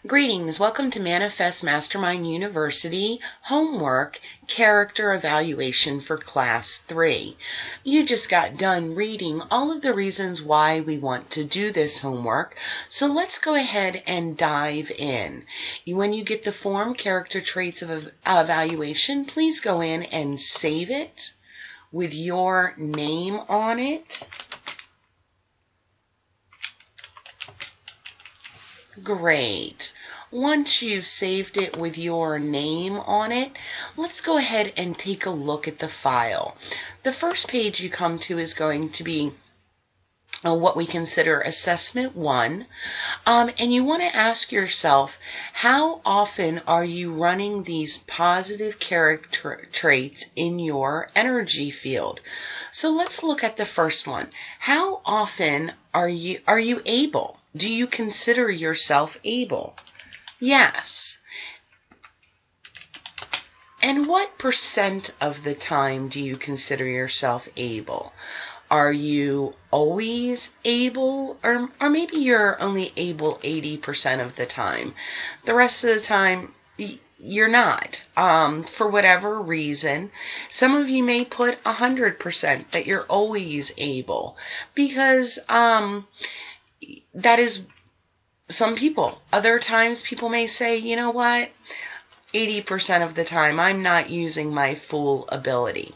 Greetings, welcome to Manifest Mastermind University Homework Character Evaluation for Class 3. You just got done reading all of the reasons why we want to do this homework, so let's go ahead and dive in. When you get the form Character Traits of Evaluation, please go in and save it with your name on it. Great. Once you've saved it with your name on it, let's go ahead and take a look at the file. The first page you come to is going to be what we consider Assessment 1. And you want to ask yourself, how often are you running these positive character traits in your energy field? So let's look at the first one. How often are you able? Do you consider yourself able? Yes. And what percent of the time do you consider yourself able? Are you always able, or maybe you're only able 80% of the time? The rest of the time, you're not, for whatever reason. Some of you may put 100% that you're always able, because that is some people. Other times people may say, you know what, 80% of the time I'm not using my full ability.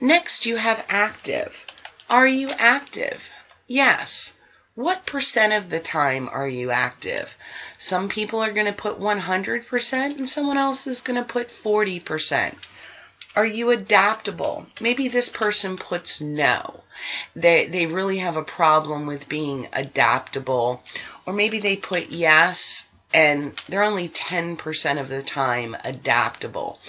Next, you have active. Are you active? Yes. What percent of the time are you active? Some people are going to put 100% and someone else is going to put 40%. Are you adaptable? Maybe this person puts no. They really have a problem with being adaptable. Or maybe they put yes and they're only 10% of the time adaptable.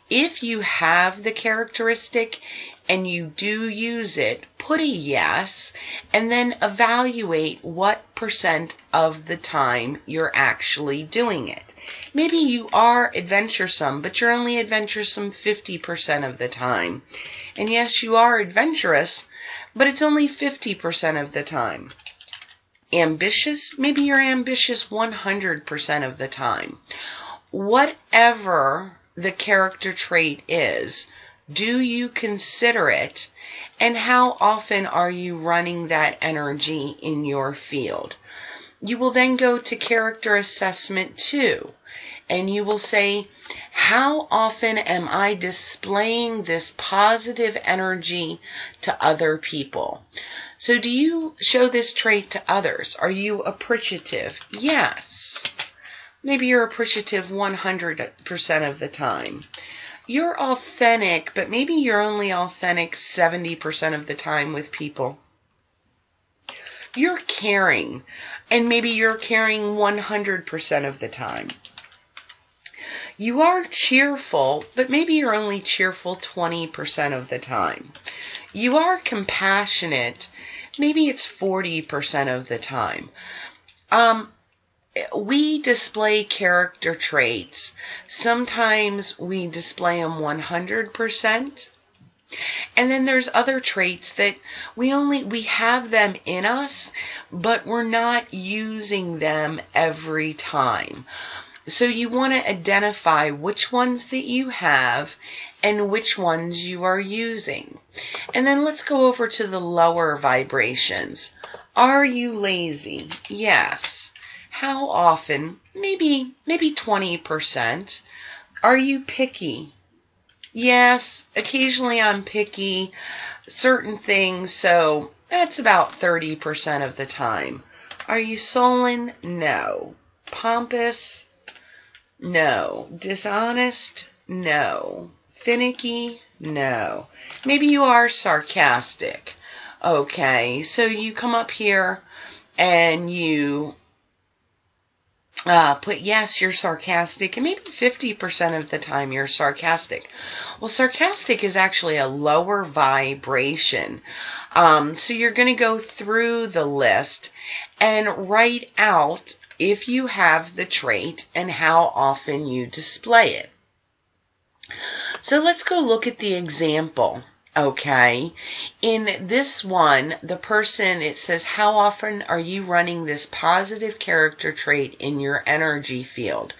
If you have the characteristic and you do use it, put a yes and then evaluate what percent of the time you're actually doing it. Maybe you are adventuresome, but you're only adventuresome 50% of the time. And yes, you are adventurous, but it's only 50% of the time. Ambitious, maybe you're ambitious 100% of the time. Whatever the character trait is, do you consider it, and how often are you running that energy in your field? You will then go to Character Assessment 2, and you will say, how often am I displaying this positive energy to other people? So do you show this trait to others? Are you appreciative? Yes. Maybe you're appreciative 100% of the time. You're authentic, but maybe you're only authentic 70% of the time with people. You're caring, and maybe you're caring 100% of the time. You are cheerful, but maybe you're only cheerful 20% of the time. You are compassionate, maybe it's 40% of the time. We display character traits. Sometimes we display them 100%. And then there's other traits that we have them in us, but we're not using them every time. So you want to identify which ones that you have and which ones you are using. And then let's go over to the lower vibrations. Are you lazy? Yes. How often? Maybe 20%. Are you picky? Yes, occasionally I'm picky, certain things, so that's about 30% of the time. Are you sullen? No. Pompous? No. Dishonest? No. Finicky? No. Maybe you are sarcastic. Okay, so you come up here and you put yes, you're sarcastic, and maybe 50% of the time you're sarcastic. Well, sarcastic is actually a lower vibration. So you're going to go through the list and write out if you have the trait and how often you display it. So let's go look at the example. Okay, in this one, the person, it says, how often are you running this positive character trait in your energy field?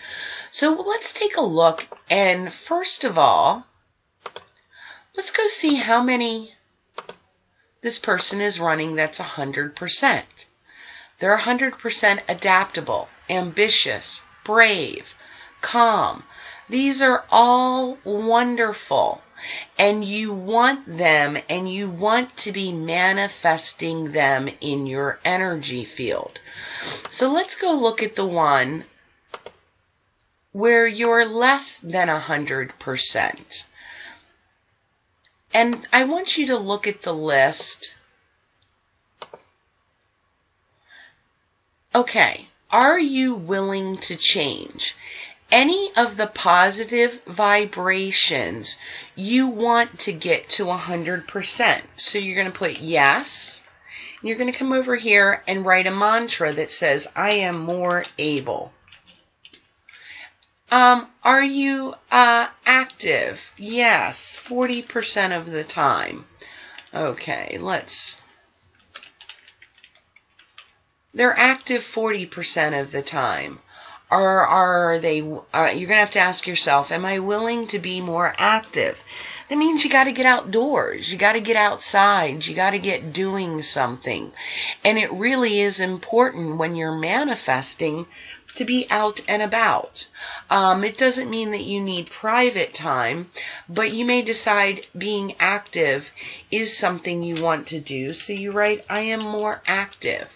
So let's take a look, and first of all, let's go see how many this person is running that's 100%. They're 100% adaptable, ambitious, brave, calm. These are all wonderful. And you want them, and you want to be manifesting them in your energy field. So let's go look at the one where you're less than 100%. And I want you to look at the list. Okay, are you willing to change? Any of the positive vibrations you want to get to 100%. So you're going to put yes. And you're going to come over here and write a mantra that says, I am more able. Are you active? Yes, 40% of the time. Okay, they're active 40% of the time. Or are they, you're going to have to ask yourself, am I willing to be more active? That means you got to get outdoors. You got to get outside. You got to get doing something. And it really is important when you're manifesting to be out and about. It doesn't mean that you need private time, but you may decide being active is something you want to do. So you write, I am more active.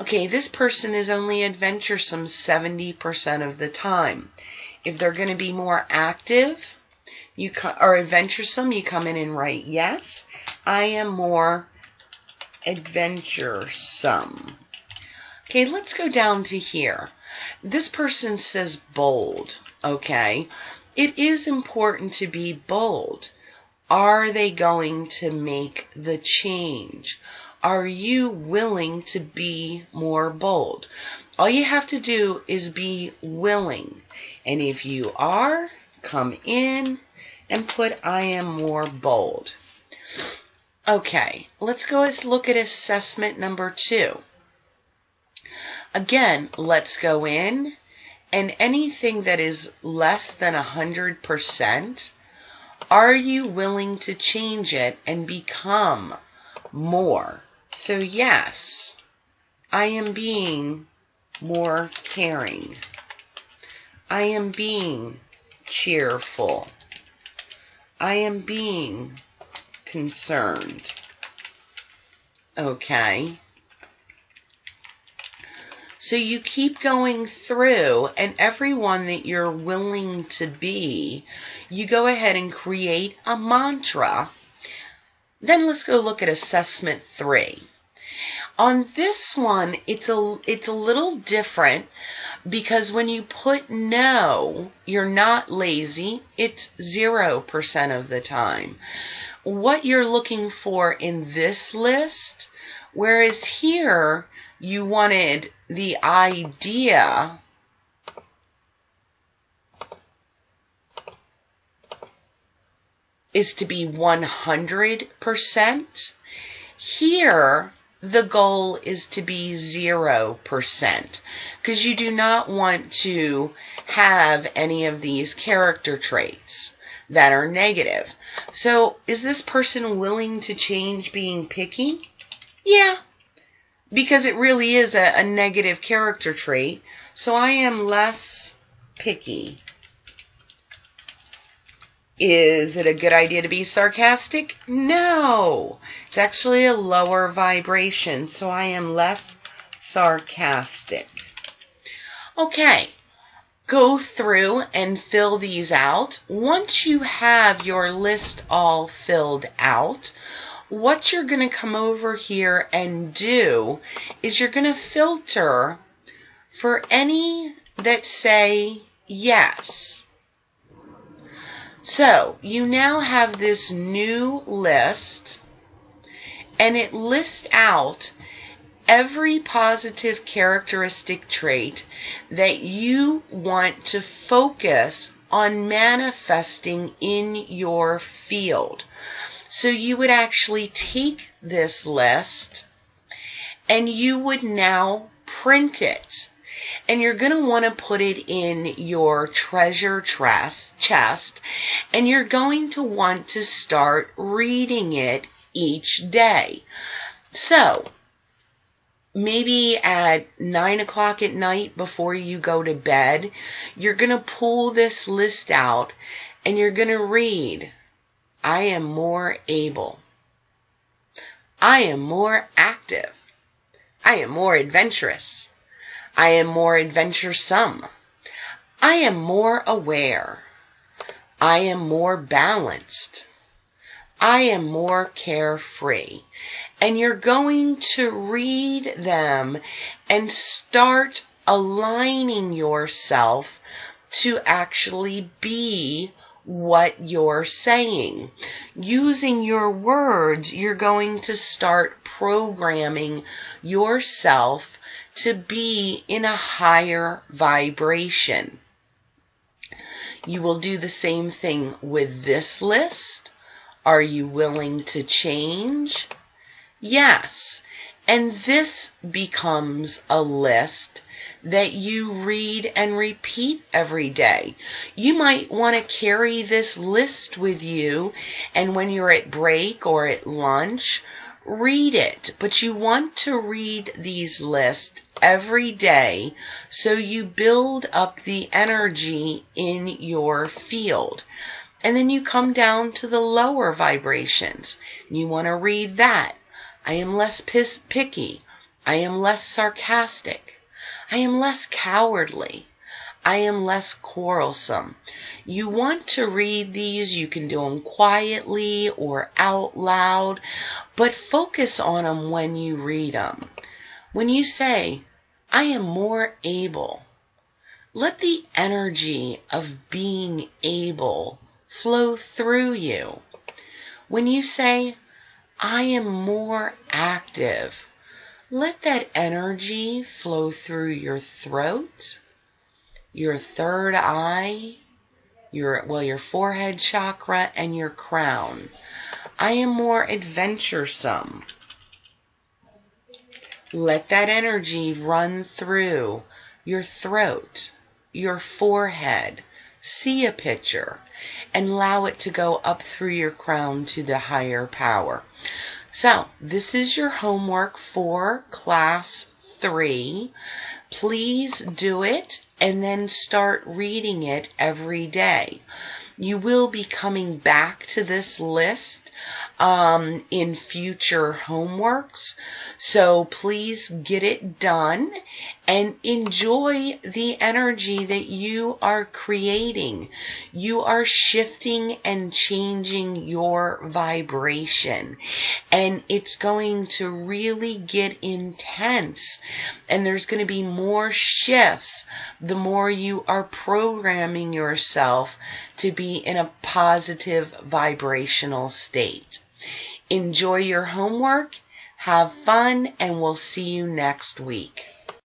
Okay, this person is only adventuresome 70% of the time. If they're going to be more active or adventuresome, you come in and write, yes, I am more adventuresome. Okay, let's go down to here. This person says bold, okay? It is important to be bold. Are they going to make the change? Are you willing to be more bold? All you have to do is be willing. And if you are, come in and put I am more bold. Okay, let's go and look at assessment number 2. Again, let's go in, and anything that is less than 100%, are you willing to change it and become more? So yes, I am being more caring. I am being cheerful. I am being concerned. Okay. So you keep going through, and every one that you're willing to be, you go ahead and create a mantra. Then let's go look at assessment 3. On this one, it's a little different because when you put no, you're not lazy. It's 0% of the time. What you're looking for in this list, whereas here you wanted the idea is to be 100%. Here, the goal is to be 0% because you do not want to have any of these character traits that are negative. So, is this person willing to change being picky? Yeah, because it really is a negative character trait. So I am less picky. Is it a good idea to be sarcastic? No. It's actually a lower vibration, so I am less sarcastic. Okay. Go through and fill these out. Once you have your list all filled out, what you're going to come over here and do is you're going to filter for any that say yes. So you now have this new list, and it lists out every positive characteristic trait that you want to focus on manifesting in your field. So you would actually take this list and you would now print it. And you're going to want to put it in your treasure chest, and you're going to want to start reading it each day. So, maybe at 9 o'clock at night before you go to bed, you're going to pull this list out and you're going to read, I am more able. I am more active. I am more adventurous. I am more adventuresome. I am more aware. I am more balanced. I am more carefree. And you're going to read them and start aligning yourself to actually be what you're saying. Using your words, you're going to start programming yourself to be in a higher vibration. You will do the same thing with this list. Are you willing to change? Yes. And this becomes a list that you read and repeat every day. You might want to carry this list with you, and when you're at break or at lunch, read it. But you want to read these lists every day so you build up the energy in your field. And then you come down to the lower vibrations. You want to read that. I am less picky. I am less sarcastic. I am less cowardly. I am less quarrelsome. You want to read these. You can do them quietly or out loud, but focus on them when you read them. When you say, I am more able, let the energy of being able flow through you. When you say, I am more active, let that energy flow through your throat, your third eye, your forehead chakra, and your crown. I am more adventuresome. Let that energy run through your throat, your forehead. See a picture and allow it to go up through your crown to the higher power. So, this is your homework for class 3. Please do it and then start reading it every day. You will be coming back to this list in future homeworks. So please get it done and enjoy the energy that you are creating. You are shifting and changing your vibration, and it's going to really get intense, and there's going to be more shifts the more you are programming yourself to be in a positive vibrational state. Enjoy your homework, have fun, and we'll see you next week.